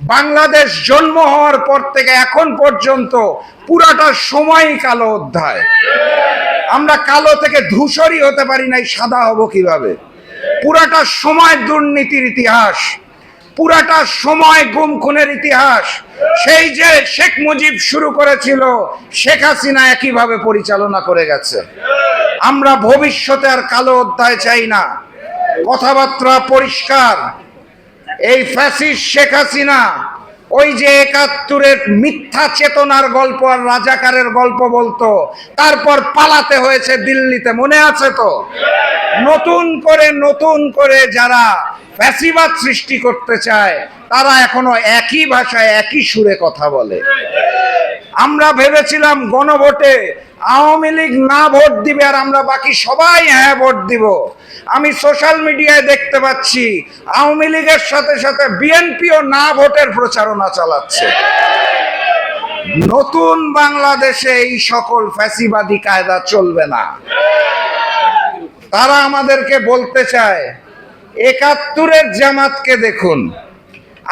বাংলাদেশ জন্ম হওয়ার পর থেকে এখন পর্যন্ত পুরাটা সময়ই কালো অধ্যায়। আমরা কালো থেকে ধূসরই হতে পারি নাই, সাদা হব কিভাবে? পুরাটা সময় দুর্নীতির ইতিহাস, পুরাটা সময় গুম খুনের ইতিহাস। সেই যে শেখ মুজিব শুরু করেছিল, শেখ হাসিনা একইভাবে পরিচালনা করে গেছে। আমরা ভবিষ্যতে আর কালো অধ্যায় চাই না। কথাবার্তা পরিষ্কার। এই ফ্যাসিস্ট শেখ হাসিনা ওই যে ৭১-এর মিথ্যা চেতনার গল্প আর রাজাকারের গল্প বলতো, তারপর পালাতে হয়েছে দিল্লিতে, মনে আছে তো? নতুন করে যারা ফ্যাসিবাদ সৃষ্টি করতে চায় তারা এখনো একই ভাষায় একই সুরে কথা বলে। আমরা ভেবেছিলাম গণভোটে আওয়ামী লীগ না ভোট দিবে আর আমরা বাকি সবাই হ্যাঁ ভোট দিব। আমি সোশ্যাল মিডিয়ায় দেখতে পাচ্ছি আওয়ামী লীগের সাথে সাথে বিএনপিও না ভোটের প্রচারণা চালাচ্ছে। নতুন বাংলাদেশে এই সকল ফ্যাসিবাদী কায়দা চলবে না। তারা আমাদেরকে বলতে চায় ৭১-এর জামাতকে দেখুন।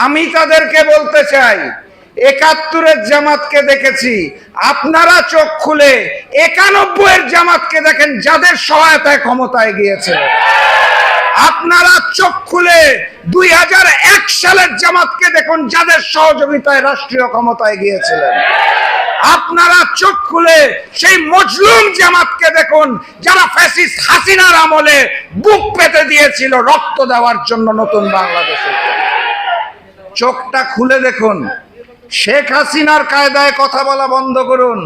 আমি তাদেরকে বলতে চাই ৭১-এর জামাতকে দেখেছি, আপনারা চোখ খুলে ৯১-এর জামাতকে দেখেন, যাদের সহায়তায় ক্ষমতায় গিয়েছে। আপনারা চোখ খুলে ২০০১ সালের জামাতকে দেখুন, যাদের সহযোগিতায় রাষ্ট্রীয় ক্ষমতায় গিয়েছিলেন। আপনারা চোখ খুলে সেই মজলুম জামাতকে দেখুন, যারা ফ্যাসিস্ট হাসিনার আমলে বুক পেতে দিয়েছিল রক্ত দেওয়ার জন্য নতুন বাংলাদেশে। চোখটা খুলে দেখুন। শেখ হাসিনার কায়দায় কথা বলা বন্ধ করুন,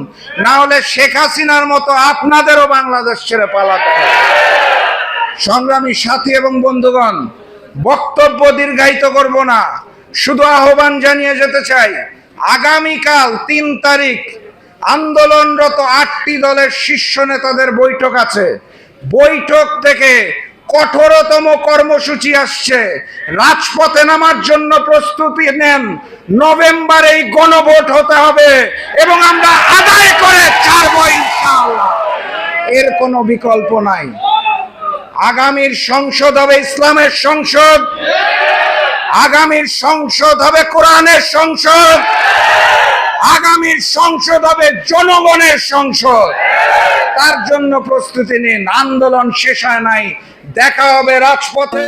না হলে শেখ হাসিনার মতো আপনাদেরও বাংলাদেশ ছেড়ে পালাতে হবে। সংগ্রামী সাথী এবং বন্ধুগণ, বক্তব্য দীর্ঘায়িত করব না, শুধু আহ্বান জানিয়ে যেতে চাই, আগামীকাল ৩ তারিখ আন্দোলনরত ৮টি দলের শীর্ষ নেতাদের বৈঠক আছে। বৈঠক থেকে কঠোরতম কর্মসূচি আসছে। রাজপথে নামার জন্য প্রস্তুতি নেন। নভেম্বরে এই গণভোট হতে হবে এবং আমরা আদায় করে ছাড়ব ইনশাআল্লাহ। এর কোনো বিকল্প নাই। আগামীর সংসদ হবে ইসলামের সংসদ, আগামীর সংসদ হবে কোরআনের সংসদ, আগামীর সংসদ হবে জনগণের সংসদ। তার জন্য প্রস্তুতি নিন। আন্দোলন শেষ হয় নাই, দেখা হবে রাজপথে।